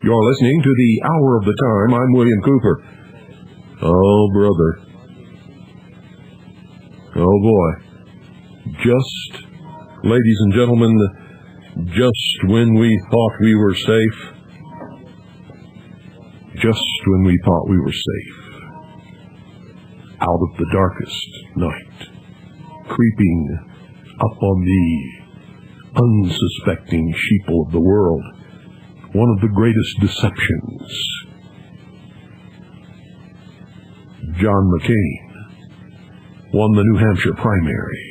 You're listening to the Hour of the Time. I'm William Cooper. Oh, brother. Oh, boy. Just, ladies and gentlemen, just when we thought we were safe, just when we thought we were safe, out of the darkest night, creeping up on the unsuspecting sheeple of the world, one of the greatest deceptions. John McCain won the New Hampshire primary.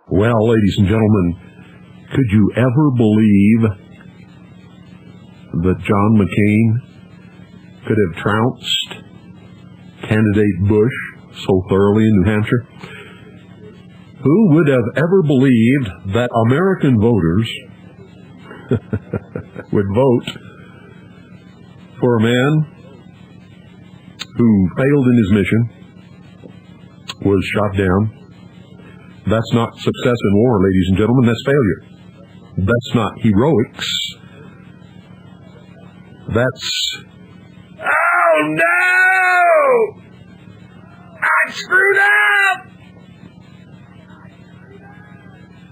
Well, ladies and gentlemen, could you ever believe that John McCain could have trounced candidate Bush so thoroughly in New Hampshire? Who would have ever believed that American voters would vote for a man who failed in his mission, was shot down? That's not success in war, ladies and gentlemen. That's failure. That's not heroics. That's, oh no! I screwed up!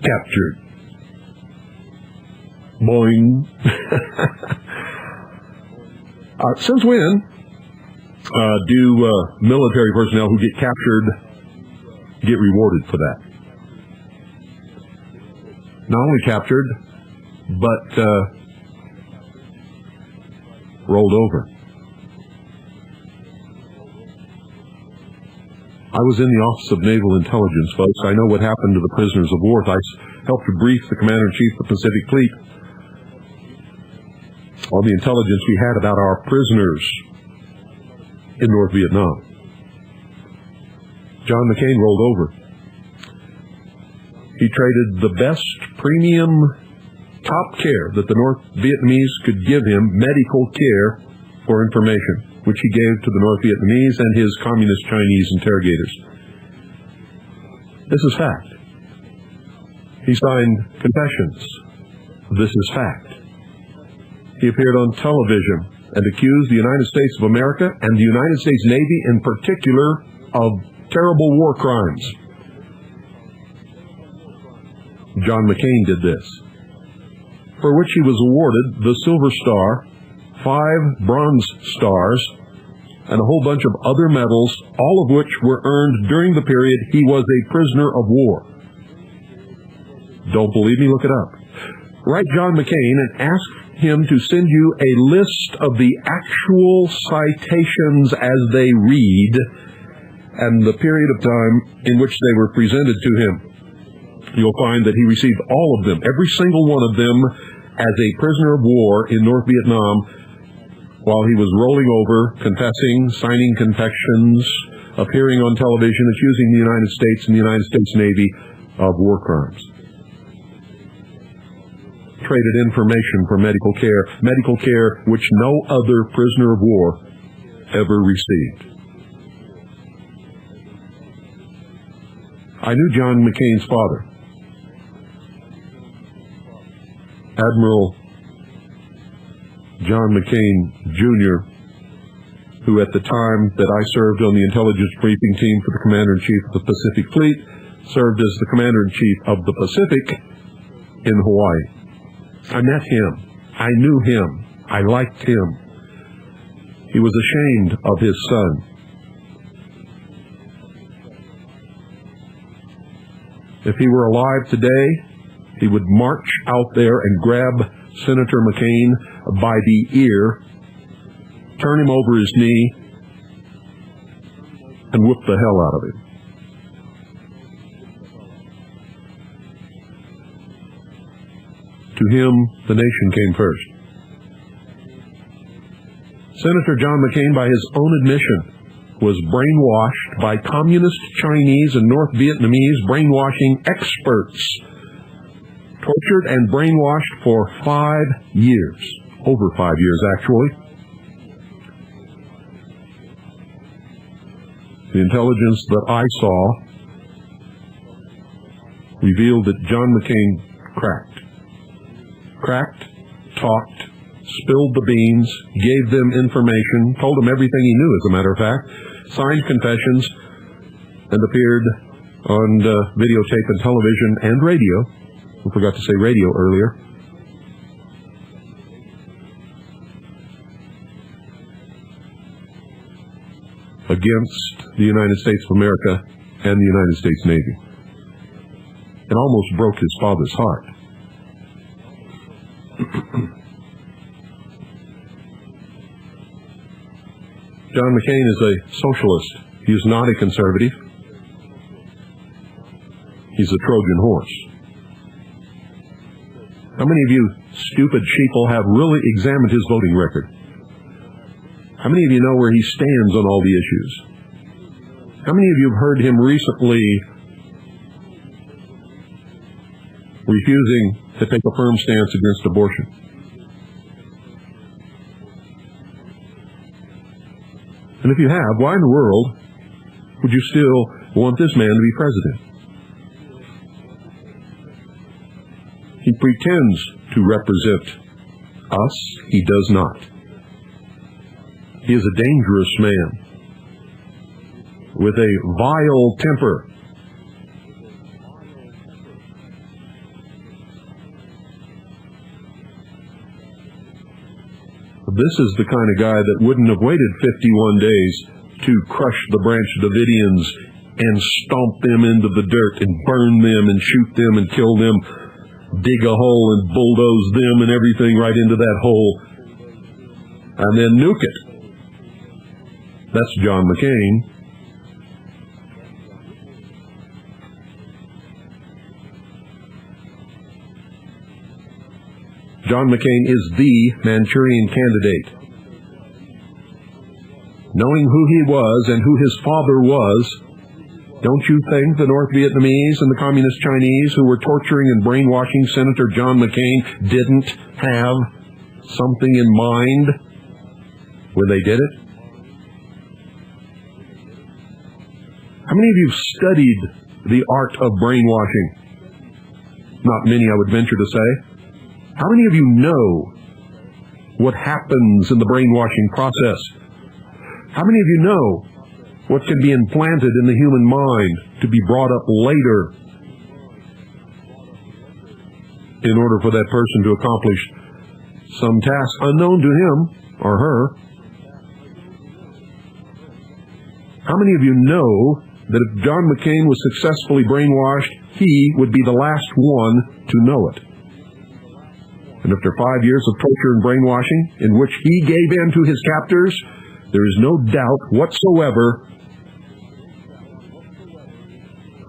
Captured. Boing. Since when do military personnel who get captured get rewarded for that? Not only captured, but rolled over. I was in the Office of Naval Intelligence, folks. I know what happened to the prisoners of war. I helped to brief the Commander-in-Chief of the Pacific Fleet on the intelligence we had about our prisoners in North Vietnam. John McCain rolled over. He traded the best premium top care that the North Vietnamese could give him, medical care, for information, which he gave to the North Vietnamese and his communist Chinese interrogators. This is fact. He signed confessions. This is fact. He appeared on television and accused the United States of America and the United States Navy in particular of terrible war crimes. John McCain did this, for which he was awarded the Silver Star, 5 Bronze Stars, and a whole bunch of other medals, all of which were earned during the period he was a prisoner of war. Don't believe me? Look it up. Write John McCain and ask him to send you a list of the actual citations as they read and the period of time in which they were presented to him. You'll find that he received all of them, every single one of them, as a prisoner of war in North Vietnam while he was rolling over, confessing, signing confessions, appearing on television, accusing the United States and the United States Navy of war crimes. Traded information for medical care which no other prisoner of war ever received. I knew John McCain's father, Admiral John McCain, Jr., who at the time that I served on the intelligence briefing team for the Commander-in-Chief of the Pacific Fleet, served as the Commander-in-Chief of the Pacific in Hawaii. I met him. I knew him. I liked him. He was ashamed of his son. If he were alive today, he would march out there and grab Senator McCain by the ear, turn him over his knee, and whoop the hell out of him. To him, the nation came first. Senator John McCain, by his own admission, was brainwashed by communist Chinese and North Vietnamese brainwashing experts. Tortured and brainwashed for 5 years. Over 5 years, actually. The intelligence that I saw revealed that John McCain cracked, talked, spilled the beans, gave them information, told them everything he knew, as a matter of fact, signed confessions, and appeared on videotape and television and radio. I forgot to say radio earlier. Against the United States of America and the United States Navy. It almost broke his father's heart. John McCain is a socialist. He is not a conservative. He's a Trojan horse. How many of you stupid sheeple have really examined his voting record? How many of you know where he stands on all the issues? How many of you have heard him recently refusing to take a firm stance against abortion? And if you have, why in the world would you still want this man to be president? He pretends to represent us. He does not. He is a dangerous man with a vile temper. This is the kind of guy that wouldn't have waited 51 days to crush the Branch Davidians and stomp them into the dirt and burn them and shoot them and kill them, dig a hole and bulldoze them and everything right into that hole, and then nuke it. That's John McCain. John McCain is the Manchurian Candidate. Knowing who he was and who his father was, don't you think the North Vietnamese and the Communist Chinese who were torturing and brainwashing Senator John McCain didn't have something in mind when they did it? How many of you have studied the art of brainwashing? Not many, I would venture to say. How many of you know what happens in the brainwashing process? How many of you know what can be implanted in the human mind to be brought up later in order for that person to accomplish some task unknown to him or her? How many of you know that if John McCain was successfully brainwashed, he would be the last one to know it? And after 5 years of torture and brainwashing, in which he gave in to his captors, there is no doubt whatsoever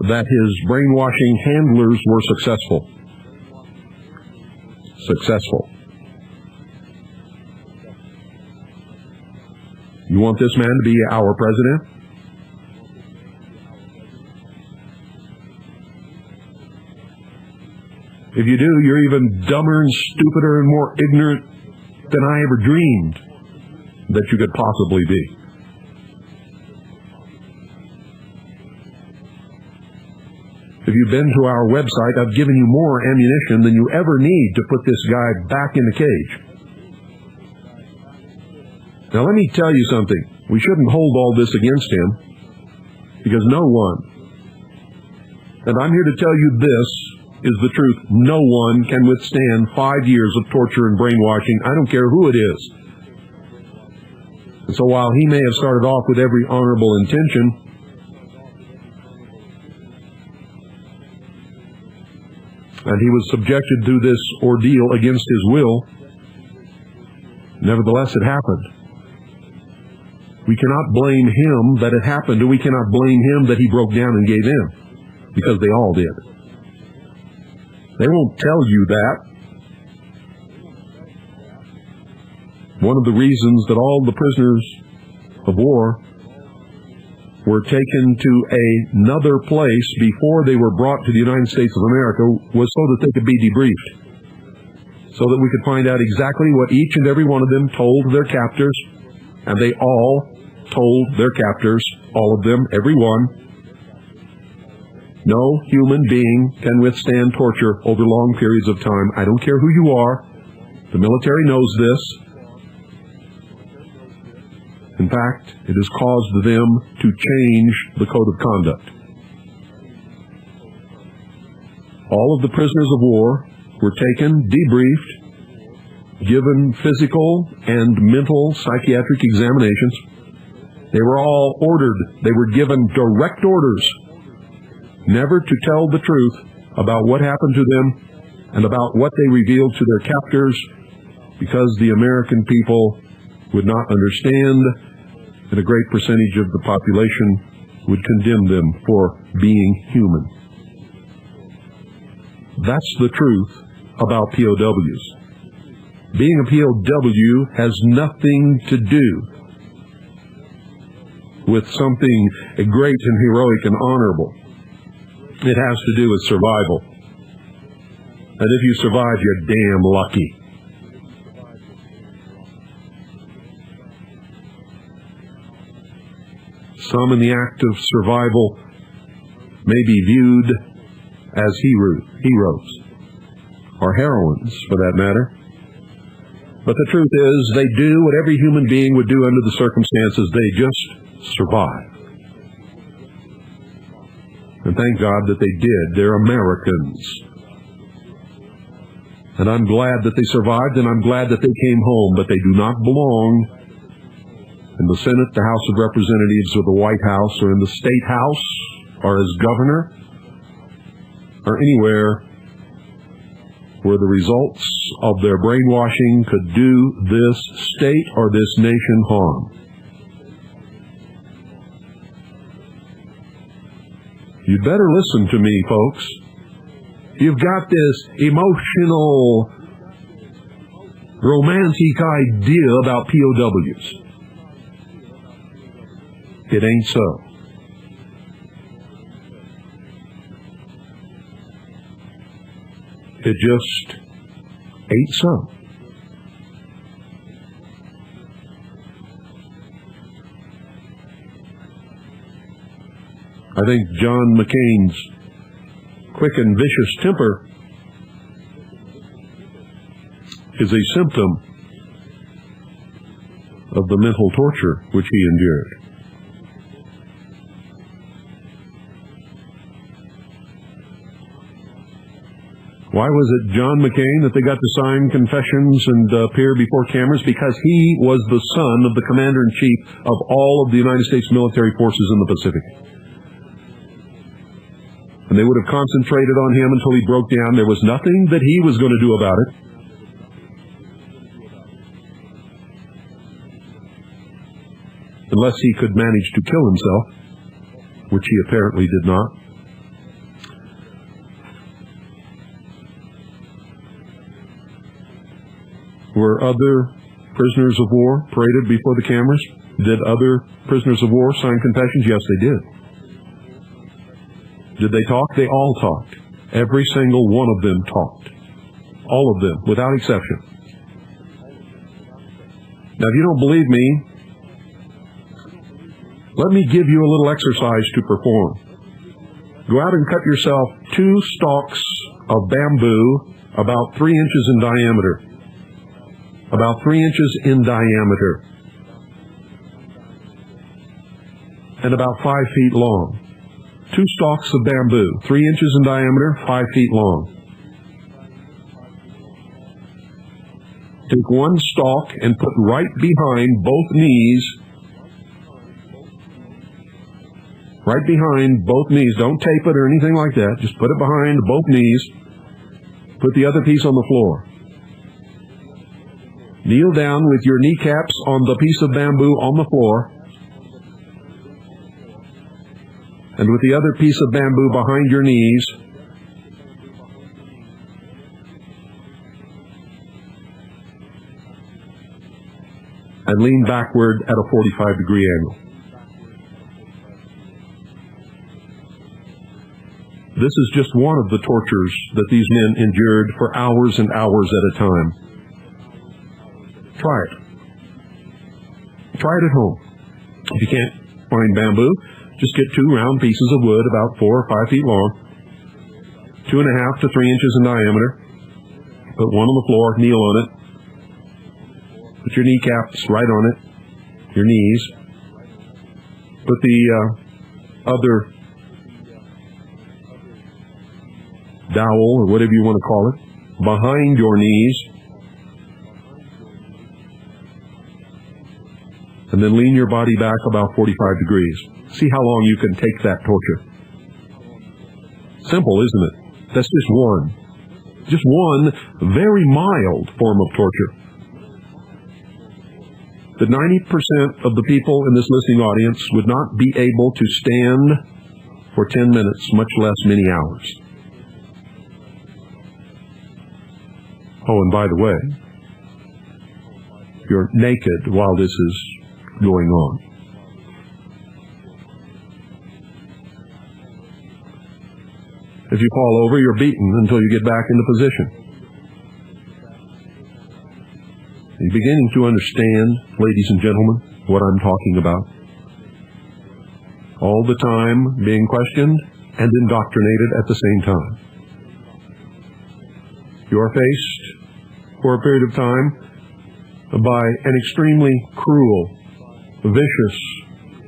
that his brainwashing handlers were successful. Successful. You want this man to be our president? If you do, you're even dumber and stupider and more ignorant than I ever dreamed that you could possibly be. If you've been to our website, I've given you more ammunition than you ever need to put this guy back in the cage. Now let me tell you something. We shouldn't hold all this against him, because no one, and I'm here to tell you this is the truth, no one can withstand 5 years of torture and brainwashing. I don't care who it is. And so while he may have started off with every honorable intention, and he was subjected to this ordeal against his will, nevertheless it happened. We cannot blame him that it happened, and we cannot blame him that he broke down and gave in, because they all did. They won't tell you that. One of the reasons that all the prisoners of war were taken to another place before they were brought to the United States of America was so that they could be debriefed, so that we could find out exactly what each and every one of them told their captors, and they all told their captors, all of them, every one, no human being can withstand torture over long periods of time. I don't care who you are. The military knows this. In fact, it has caused them to change the code of conduct. All of the prisoners of war were taken, debriefed, given physical and mental psychiatric examinations. They were all ordered. They were given direct orders never to tell the truth about what happened to them and about what they revealed to their captors, because the American people would not understand, and a great percentage of the population would condemn them for being human. That's the truth about POWs. Being a POW has nothing to do with something great and heroic and honorable. It has to do with survival. And if you survive, you're damn lucky. Some in the act of survival may be viewed as heroes, or heroines for that matter. But the truth is, they do what every human being would do under the circumstances. They just survive. And thank God that they did. They're Americans. And I'm glad that they survived, and I'm glad that they came home, but they do not belong in the Senate, the House of Representatives, or the White House, or in the State House, or as governor, or anywhere where the results of their brainwashing could do this state or this nation harm. You'd better listen to me, folks. You've got this emotional romantic idea about POWs. It ain't so. It just ain't so. I think John McCain's quick and vicious temper is a symptom of the mental torture which he endured. Why was it John McCain that they got to sign confessions and appear before cameras? Because he was the son of the commander-in-chief of all of the United States military forces in the Pacific. And they would have concentrated on him until he broke down. There was nothing that he was going to do about it. Unless he could manage to kill himself, which he apparently did not. Were other prisoners of war paraded before the cameras? Did other prisoners of war sign confessions? Yes, they did. Did they talk? They all talked. Every single one of them talked. All of them, without exception. Now, if you don't believe me, let me give you a little exercise to perform. Go out and cut yourself 2 stalks of bamboo about 3 inches in diameter. About 3 inches in diameter. And about 5 feet long. 2 stalks of bamboo, 3 inches in diameter, 5 feet long. Take one stalk and put right behind both knees. Right behind both knees. Don't tape it or anything like that. Just put it behind both knees. Put the other piece on the floor. Kneel down with your kneecaps on the piece of bamboo on the floor. And with the other piece of bamboo behind your knees. And lean backward at a 45-degree angle. This is just one of the tortures that these men endured for hours and hours at a time. Try it. Try it at home. If you can't find bamboo, just get 2 round pieces of wood about 4 or 5 feet long, 2.5 to 3 inches in diameter. Put one on the floor, kneel on it. Put your kneecaps right on it, your knees. Put the other dowel, or whatever you want to call it, behind your knees. And then lean your body back about 45 degrees. See how long you can take that torture. Simple, isn't it? That's just one very mild form of torture. That 90% of the people in this listening audience would not be able to stand for 10 minutes, much less many hours. Oh, and by the way, you're naked while this is going on. If you fall over, you're beaten until you get back into position. Are you beginning to understand, ladies and gentlemen, what I'm talking about? All the time being questioned and indoctrinated at the same time. You are faced for a period of time by an extremely cruel, vicious,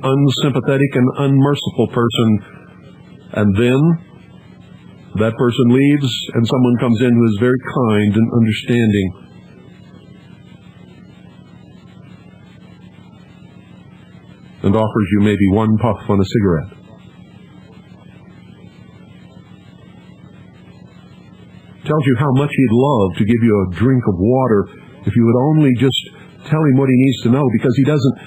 unsympathetic, and unmerciful person, and then that person leaves and someone comes in who is very kind and understanding. And offers you maybe one puff on a cigarette. Tells you how much he'd love to give you a drink of water if you would only just tell him what he needs to know, because he doesn't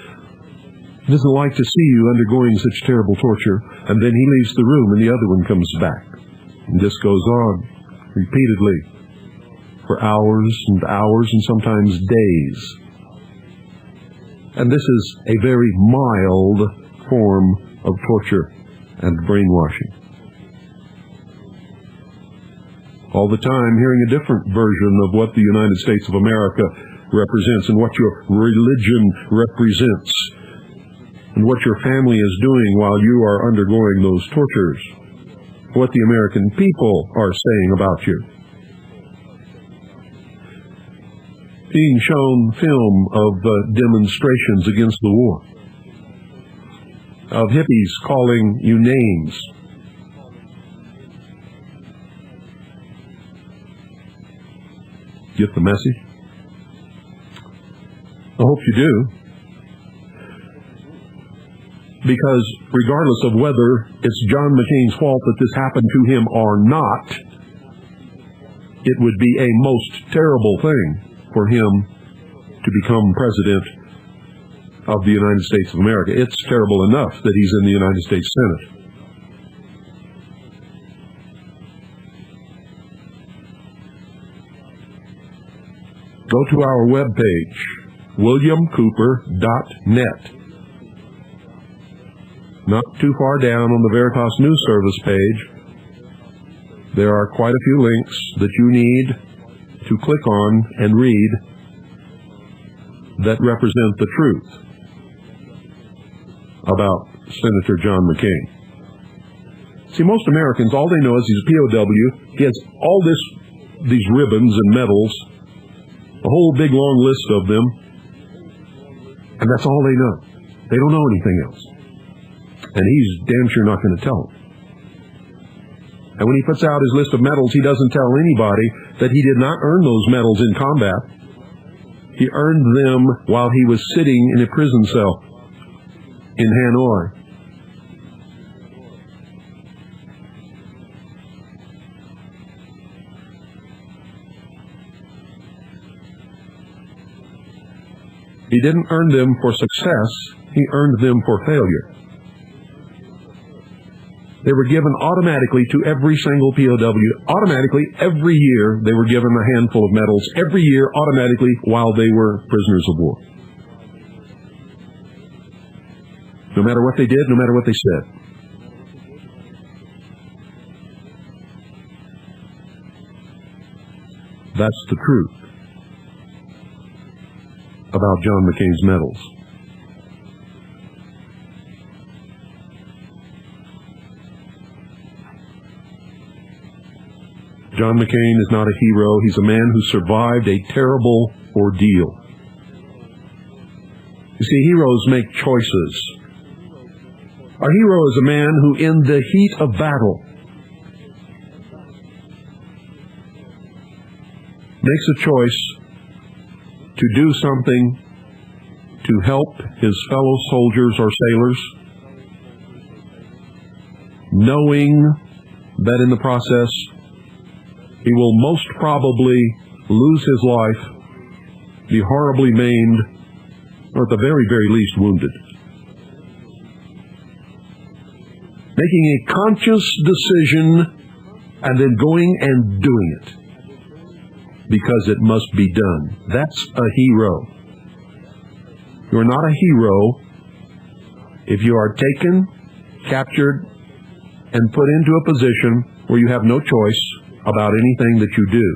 like to see you undergoing such terrible torture. And then he leaves the room and the other one comes back. And this goes on repeatedly for hours and hours and sometimes days. And this is a very mild form of torture and brainwashing. All the time hearing a different version of what the United States of America represents and what your religion represents and what your family is doing while you are undergoing those tortures, what the American people are saying about you. Being shown film of demonstrations against the war, of hippies calling you names, get the message? I hope you do. Because regardless of whether it's John McCain's fault that this happened to him or not, it would be a most terrible thing for him to become president of the United States of America. It's terrible enough that he's in the United States Senate. Go to our webpage, williamcooper.net. Not too far down on the Veritas News Service page, there are quite a few links that you need to click on and read that represent the truth about Senator John McCain. See, most Americans, all they know is he's a POW. He has all these ribbons and medals, a whole big long list of them, and that's all they know. They don't know anything else. And he's damn sure not going to tell them. And when he puts out his list of medals, he doesn't tell anybody that he did not earn those medals in combat. He earned them while he was sitting in a prison cell in Hanoi. He didn't earn them for success, he earned them for failure. They were given automatically to every single POW. Automatically, every year, they were given a handful of medals. Every year, automatically, while they were prisoners of war. No matter what they did, no matter what they said. That's the truth about John McCain's medals. John McCain is not a hero. He's a man who survived a terrible ordeal. You see, heroes make choices. A hero is a man who, in the heat of battle, makes a choice to do something to help his fellow soldiers or sailors, knowing that in the process he will most probably lose his life, be horribly maimed, or at the very, very least wounded. Making a conscious decision and then going and doing it because it must be done. That's a hero. You're not a hero if you are taken, captured, and put into a position where you have no choice about anything that you do.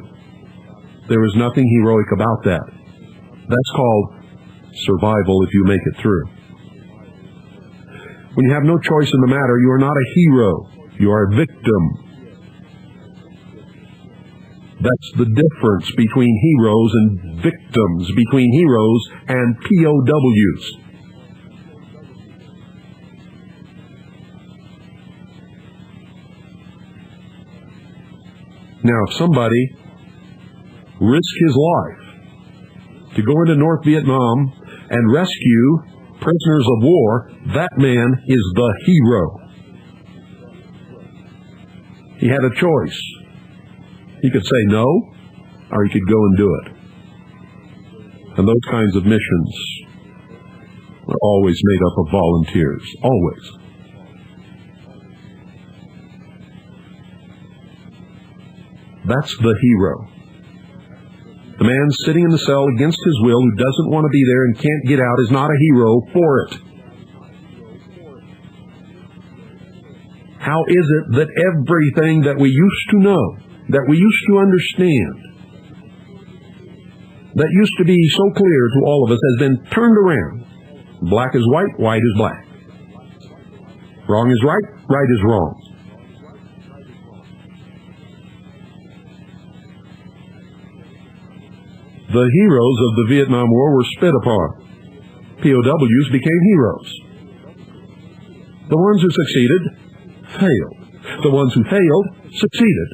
There is nothing heroic about that. That's called survival if you make it through. When you have no choice in the matter, you are not a hero. You are a victim. That's the difference between heroes and victims, between heroes and POWs. Now, if somebody risked his life to go into North Vietnam and rescue prisoners of war, that man is the hero. He had a choice. He could say no, or he could go and do it. And those kinds of missions are always made up of volunteers, always. That's the hero. A man sitting in the cell against his will who doesn't want to be there and can't get out is not a hero for it. How is it that everything that we used to know, that we used to understand, that used to be so clear to all of us has been turned around? Black is white, white is black. Wrong is right, right is wrong. The heroes of the Vietnam War were spit upon. POWs became heroes. The ones who succeeded failed. The ones who failed succeeded.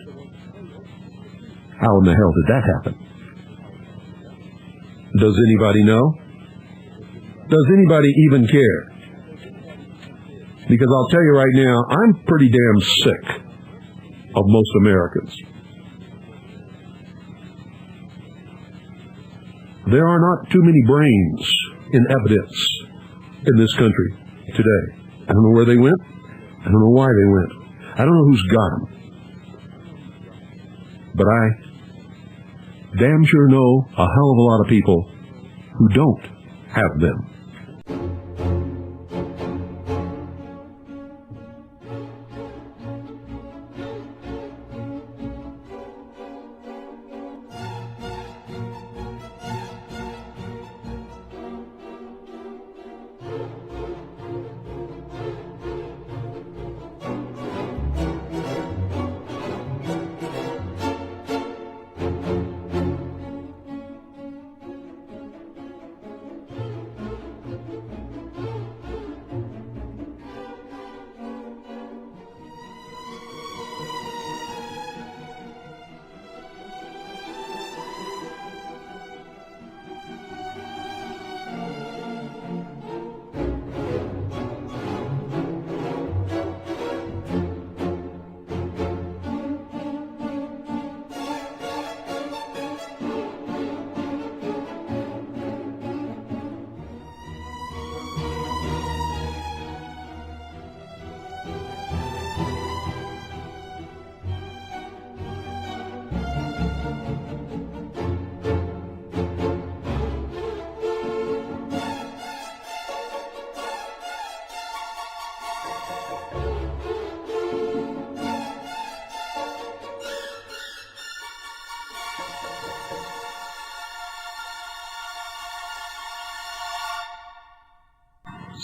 How in the hell did that happen? Does anybody know? Does anybody even care? Because I'll tell you right now, I'm pretty damn sick of most Americans. There are not too many brains in evidence in this country today. I don't know where they went. I don't know why they went. I don't know who's got them. But I damn sure know a hell of a lot of people who don't have them.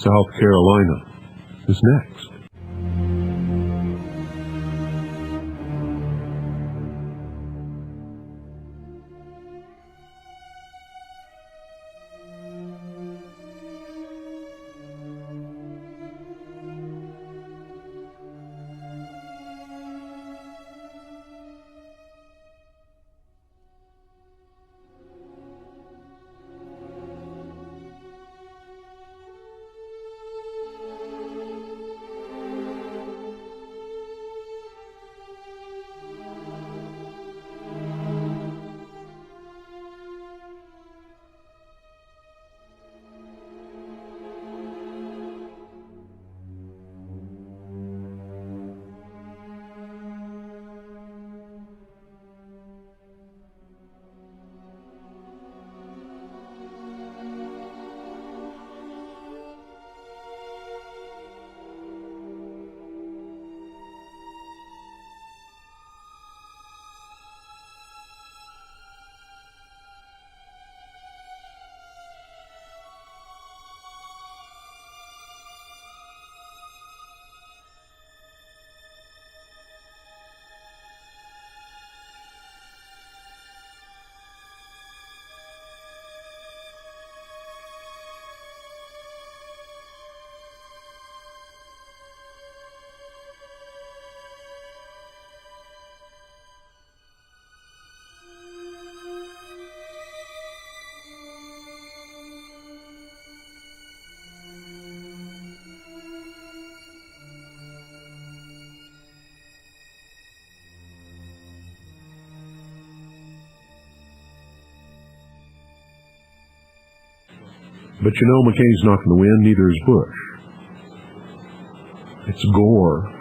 South Carolina is next. But you know McCain's not going to win, neither is Bush. It's Gore.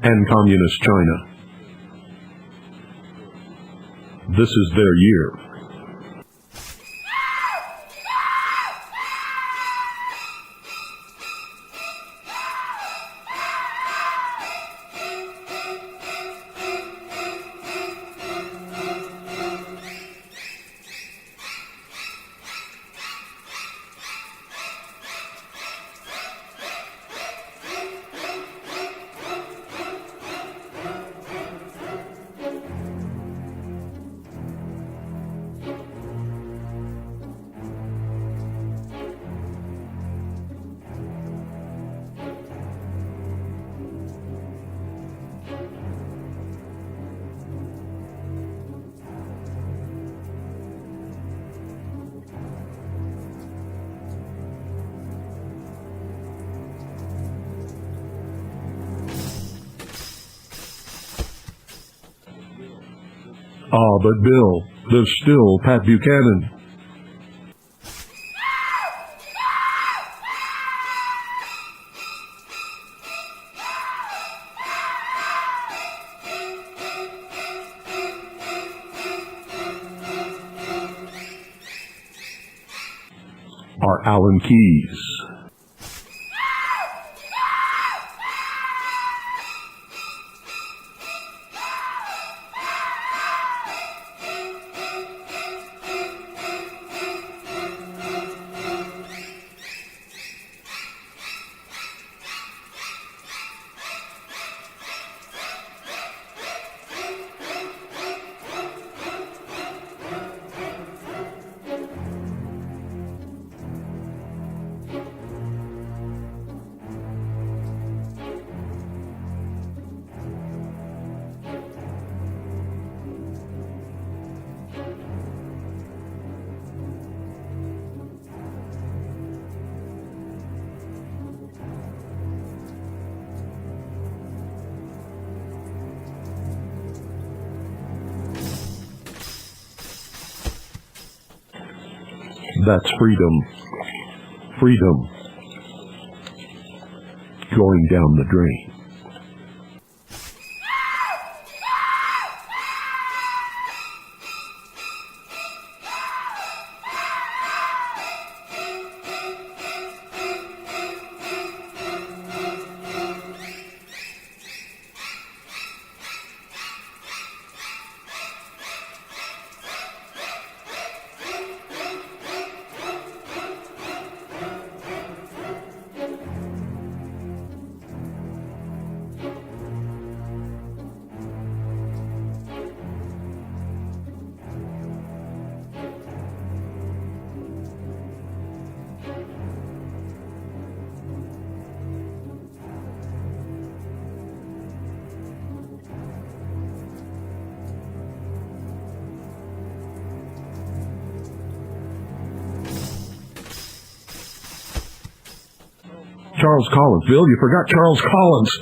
and Communist China. This is their year. Ah, but Bill, there's still Pat Buchanan. Or Alan Keyes. That's freedom. Freedom going down the drain. Charles Collins. Bill, you forgot Charles Collins.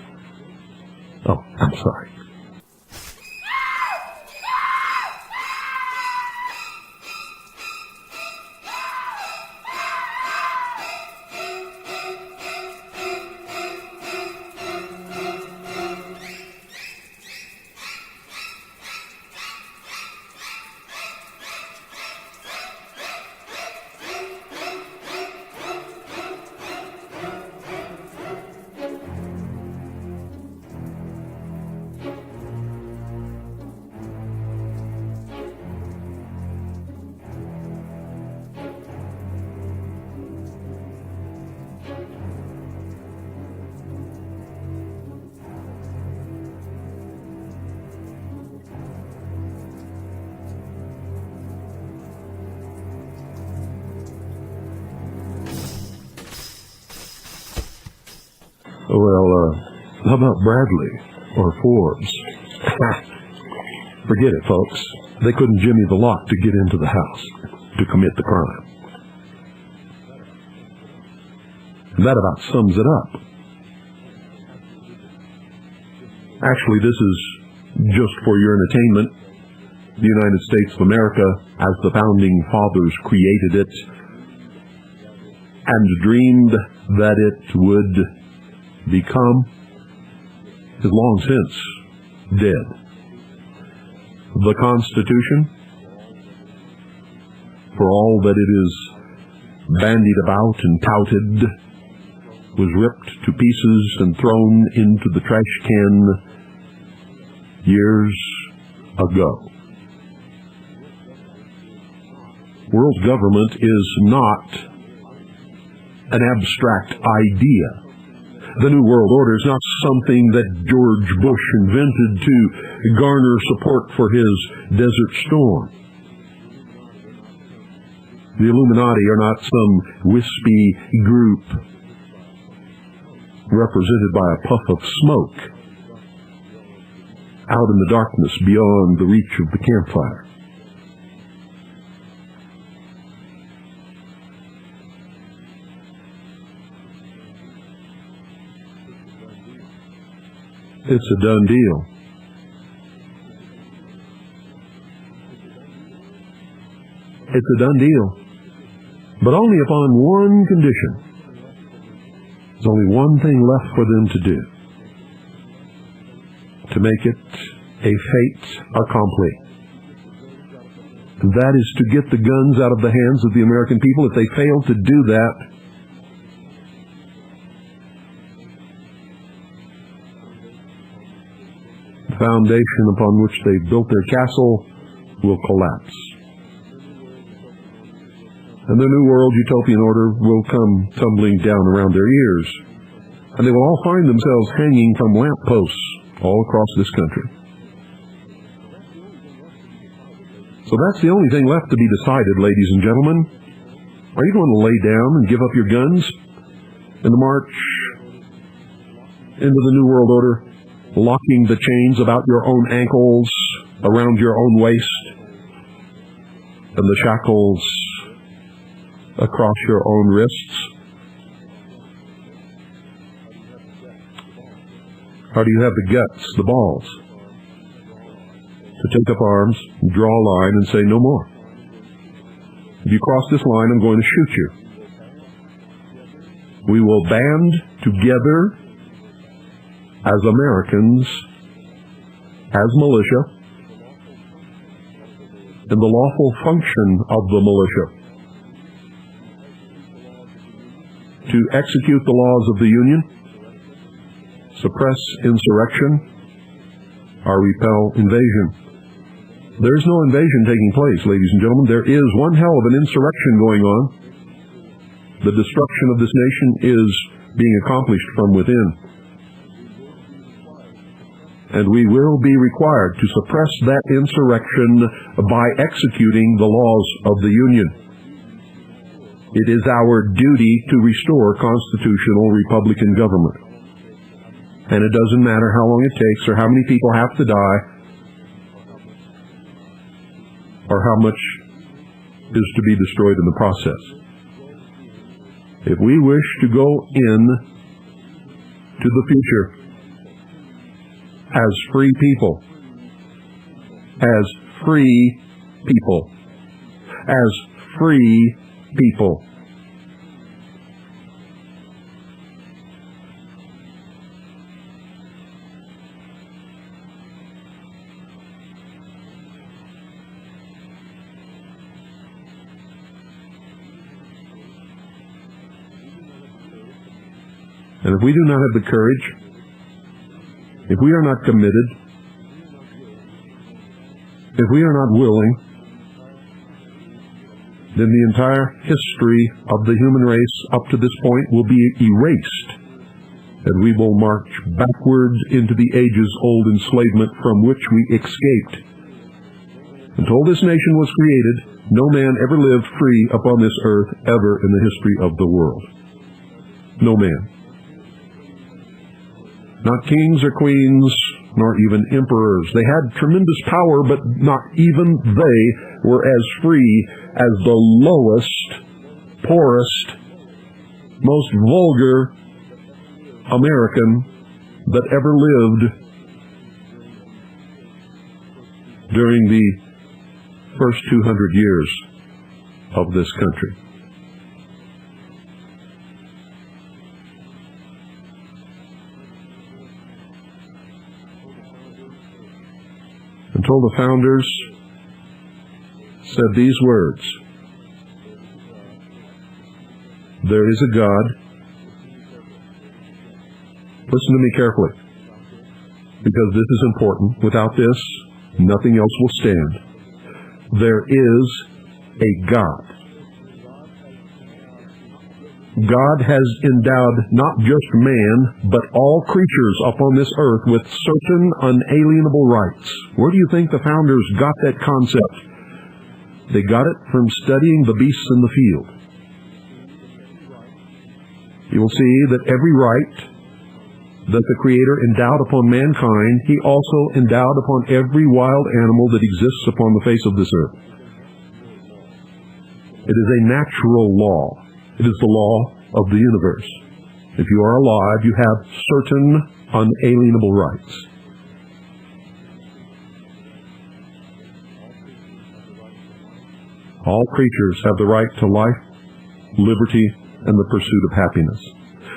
Oh, I'm sorry. Well, how about Bradley or Forbes? Forget it, folks. They couldn't jimmy the lock to get into the house to commit the crime. That about sums it up. Actually, this is just for your entertainment. The United States of America, as the founding fathers created it and dreamed that it would become, is long since dead. The Constitution, for all that it is bandied about and touted, was ripped to pieces and thrown into the trash can years ago. World government is not an abstract idea. The New World Order is not something that George Bush invented to garner support for his Desert Storm. The Illuminati are not some wispy group represented by a puff of smoke out in the darkness beyond the reach of the campfire. It's a done deal. It's a done deal. But only upon one condition. There's only one thing left for them to do. To make it a fait accompli. And that is to get the guns out of the hands of the American people. If they fail to do that, the foundation upon which they built their castle will collapse. And the New World Utopian Order will come tumbling down around their ears. And they will all find themselves hanging from lampposts all across this country. So that's the only thing left to be decided, ladies and gentlemen. Are you going to lay down and give up your guns in the march into the New World Order, locking the chains about your own ankles, around your own waist, and the shackles across your own wrists? Or do you have the guts, the balls, to take up arms, draw a line, and say no more? If you cross this line, I'm going to shoot you. We will band together as Americans, as militia, in the lawful function of the militia, to execute the laws of the Union, suppress insurrection, or repel invasion. There's no invasion taking place, ladies and gentlemen. There is one hell of an insurrection going on. The destruction of this nation is being accomplished from within. And we will be required to suppress that insurrection by executing the laws of the Union. It is our duty to restore constitutional Republican government. And it doesn't matter how long it takes or how many people have to die or how much is to be destroyed in the process. If we wish to go in to the future as free people, as free people, as free people, and if we do not have the courage, if we are not committed, if we are not willing, then the entire history of the human race up to this point will be erased, and we will march backwards into the ages-old enslavement from which we escaped. Until this nation was created, no man ever lived free upon this earth ever in the history of the world. No man. Not kings or queens, nor even emperors. They had tremendous power, but not even they were as free as the lowest, poorest, most vulgar American that ever lived during the first 200 years of this country. until the founders said these words: there is a God. Listen to me carefully, because this is important. Without this, nothing else will stand. There is a God. God has endowed not just man, but all creatures upon this earth with certain unalienable rights. Where do you think the founders got that concept? They got it from studying the beasts in the field. You will see that every right that the Creator endowed upon mankind, He also endowed upon every wild animal that exists upon the face of this earth. It is a natural law. It is the law of the universe. If you are alive, you have certain unalienable rights. All creatures have the right to life, liberty, and the pursuit of happiness.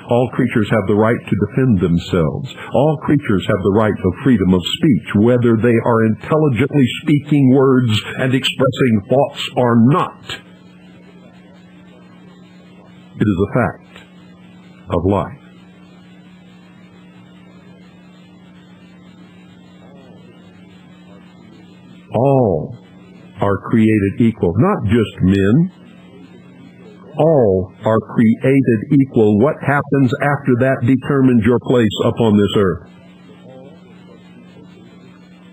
All creatures have the right to defend themselves. All creatures have the right of freedom of speech, whether they are intelligently speaking words and expressing thoughts or not. It is a fact of life. All are created equal, not just men. All are created equal. What happens after that determines your place upon this earth.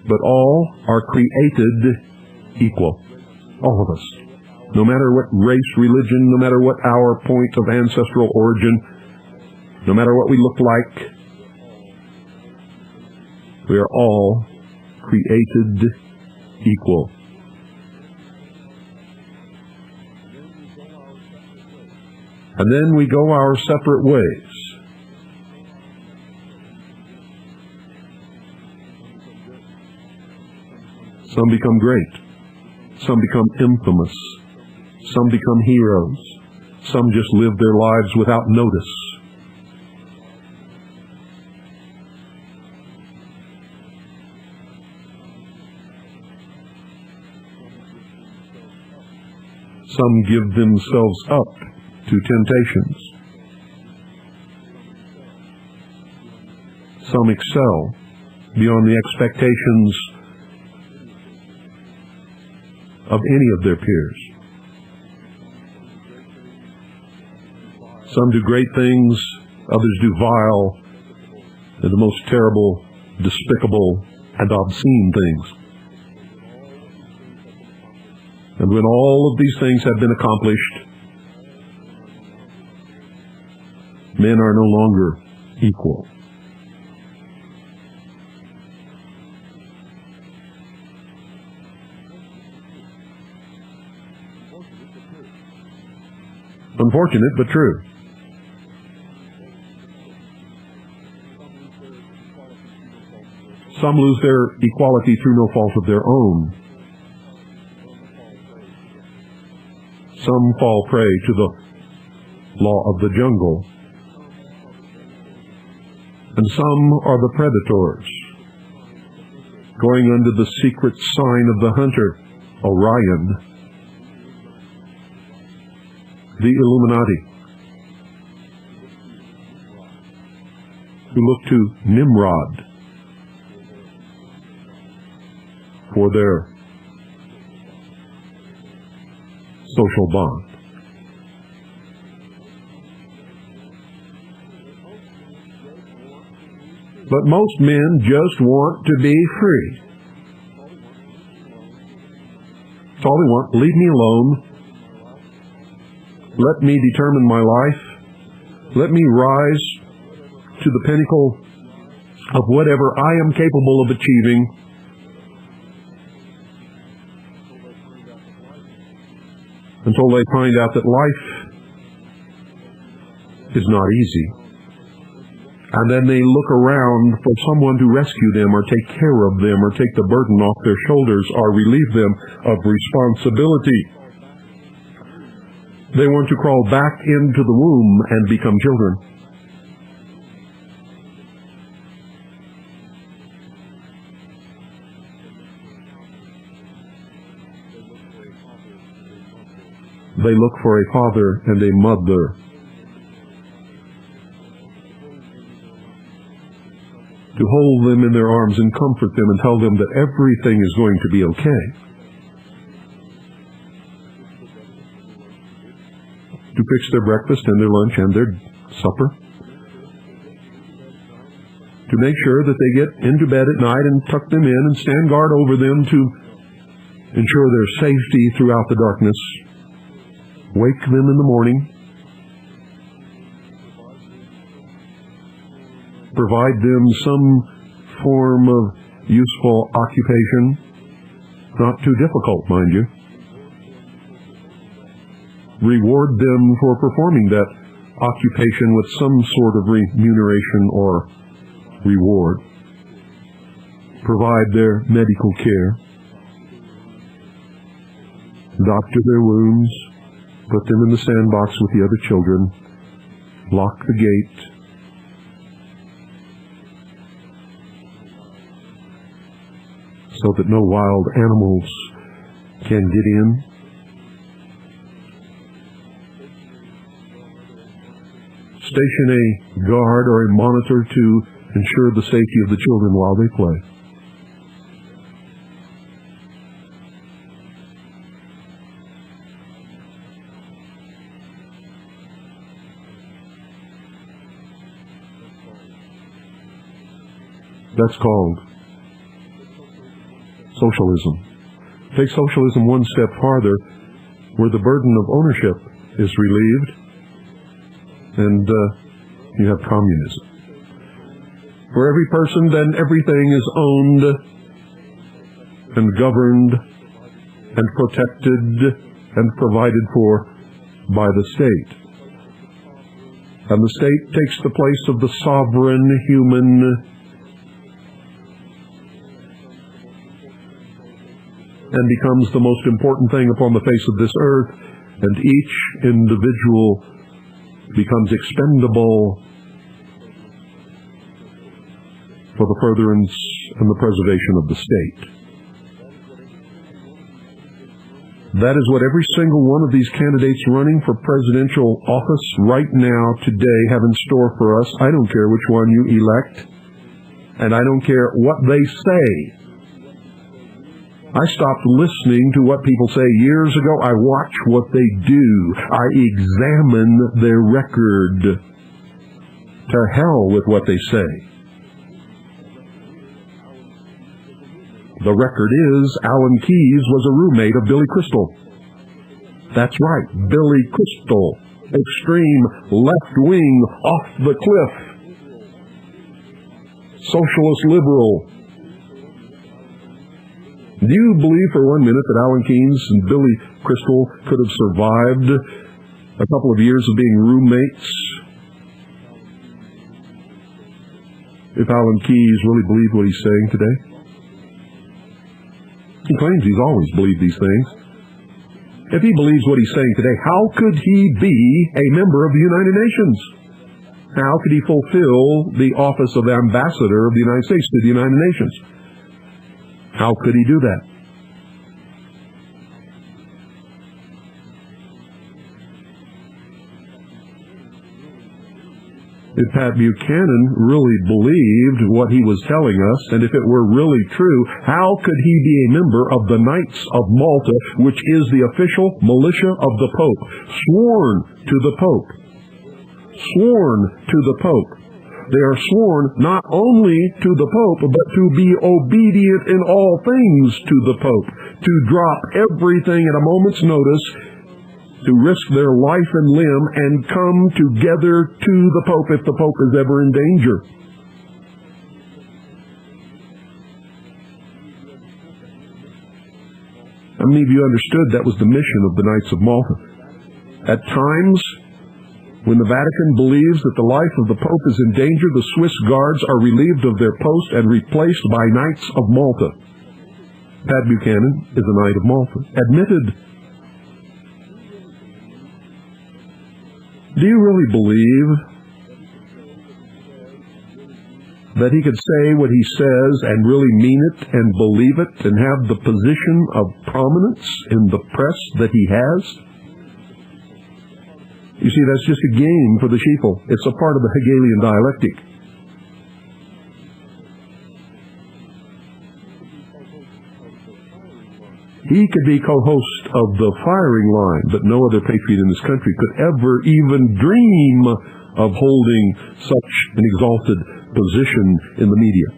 But all are created equal. All of us. No matter what race, religion, no matter what our point of ancestral origin, no matter what we look like, we are all created equal. And then we go our separate ways. Some become great. Some become infamous. Some become heroes. Some just live their lives without notice. Some give themselves up to temptations. Some excel beyond the expectations of any of their peers. Some do great things, others do vile and the most terrible, despicable, and obscene things. And when all of these things have been accomplished, men are no longer equal. Unfortunate, but true. Some lose their equality through no fault of their own. Some fall prey to the law of the jungle. And some are the predators, going under the secret sign of the hunter, Orion, the Illuminati, who look to Nimrod for their social bond. But most men just want to be free. That's all they want. Leave me alone. Let me determine my life. Let me rise to the pinnacle of whatever I am capable of achieving. Until they find out that life is not easy. And then they look around for someone to rescue them or take care of them or take the burden off their shoulders or relieve them of responsibility. They want to crawl back into the womb and become children. they look for a father and a mother to hold them in their arms and comfort them and tell them that everything is going to be okay. To fix their breakfast and their lunch and their supper. To make sure that they get into bed at night and tuck them in and stand guard over them to ensure their safety throughout the darkness. Wake them in the morning. Provide them some form of useful occupation. Not too difficult, mind you. Reward them for performing that occupation with some sort of remuneration or reward. Provide their medical care. Doctor their wounds. Put them in the sandbox with the other children. Lock the gate. So that no wild animals can get in. Station a guard or a monitor to ensure the safety of the children while they play. That's called socialism. Take socialism one step farther, where the burden of ownership is relieved, and you have communism. For every person, then everything is owned and governed and protected and provided for by the state. And the state takes the place of the sovereign human and becomes the most important thing upon the face of this earth, and each individual becomes expendable for the furtherance and the preservation of the state. That is what every single one of these candidates running for presidential office right now, today, have in store for us. I don't care which one you elect, and I don't care what they say. I stopped listening to what people say years ago. I watch what they do. I examine their record. To hell with what they say. The record is Alan Keyes was a roommate of Billy Crystal. That's right, Billy Crystal. Extreme left wing, off the cliff. Socialist liberal. Do you believe for 1 minute that Alan Keyes and Billy Crystal could have survived a couple of years of being roommates if Alan Keyes really believed what he's saying today? He claims he's always believed these things. If he believes what he's saying today, how could he be a member of the United Nations? How could he fulfill the office of ambassador of the United States to the United Nations? How could he do that? If Pat Buchanan really believed what he was telling us, and if it were really true, how could he be a member of the Knights of Malta, which is the official militia of the Pope, sworn to the Pope? Sworn to the Pope. They are sworn not only to the Pope, but to be obedient in all things to the Pope, to drop everything at a moment's notice, to risk their life and limb, and come together to the Pope if the Pope is ever in danger. How many of you understood that was the mission of the Knights of Malta? At times, when the Vatican believes that the life of the Pope is in danger, the Swiss guards are relieved of their post and replaced by Knights of Malta. Pat Buchanan is a Knight of Malta. Admitted. Do you really believe that he could say what he says and really mean it and believe it and have the position of prominence in the press that he has? You see, that's just a game for the sheeple. It's a part of the Hegelian dialectic. He could be co-host of the firing line, but no other patriot in this country could ever even dream of holding such an exalted position in the media.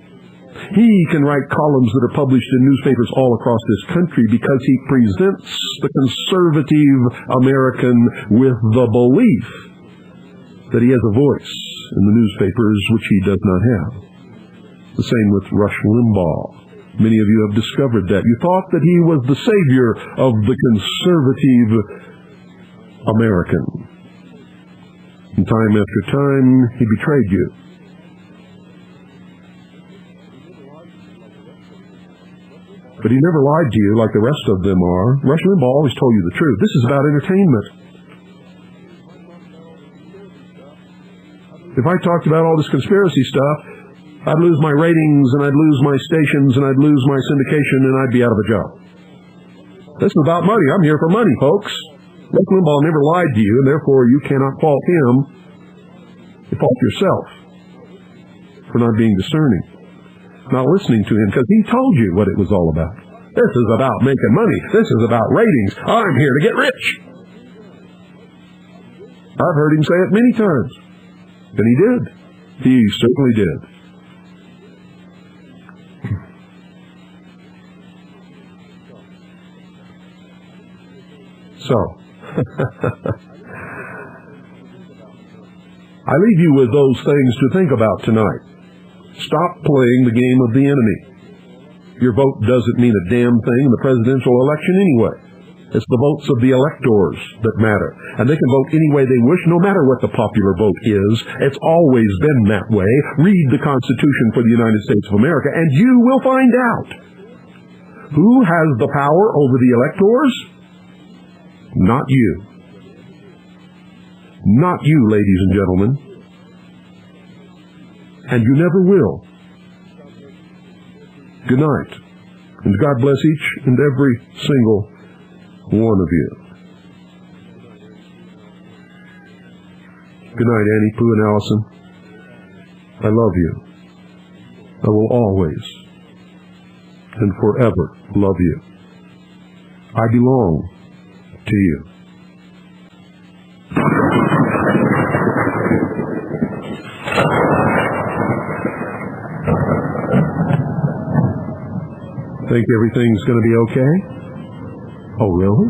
He can write columns that are published in newspapers all across this country because he presents the conservative American with the belief that he has a voice in the newspapers, which he does not have. The same with Rush Limbaugh. Many of you have discovered that. You thought that he was the savior of the conservative American. And time after time, he betrayed you. But he never lied to you like the rest of them are. Rush Limbaugh always told you the truth. This is about entertainment. If I talked about all this conspiracy stuff, I'd lose my ratings, and I'd lose my stations, and I'd lose my syndication, and I'd be out of a job. This is about money. I'm here for money, folks. Rush Limbaugh never lied to you, and therefore you cannot fault him. You fault yourself for not being discerning, not listening to him, because he told you what it was all about. This is about making money. This is about ratings. I'm here to get rich. I've heard him say it many times, and he did. He certainly did. So, I leave you with those things to think about tonight. Stop playing the game of the enemy. Your vote doesn't mean a damn thing in the presidential election anyway. It's the votes of the electors that matter. And they can vote any way they wish, no matter what the popular vote is. It's always been that way. Read the Constitution for the United States of America, and you will find out who has the power over the electors. Not you. Not you, ladies and gentlemen. And you never will. Good night. And God bless each and every single one of you. Good night, Annie, Pooh, and Allison. I love you. I will always and forever love you. I belong to you. Think everything's going to be okay? Oh, really?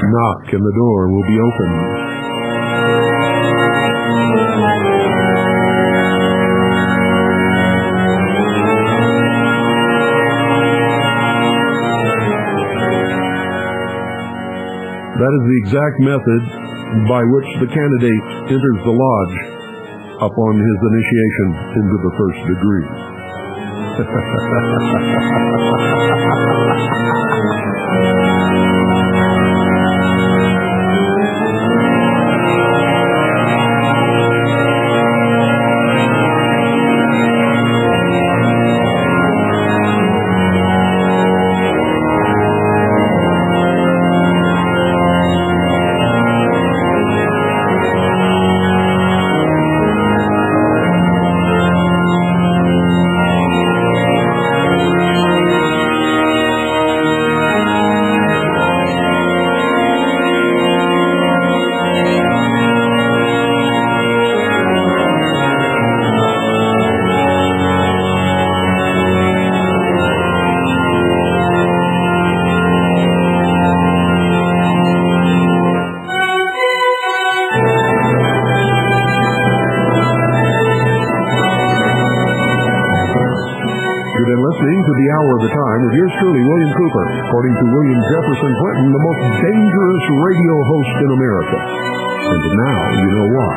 Knock and the door will be opened. That is the exact method by which the candidate enters the lodge upon his initiation into the first degree. listening to The Hour of the Time with yours truly, William Cooper. According to William Jefferson Clinton, the most dangerous radio host in America. And now you know why.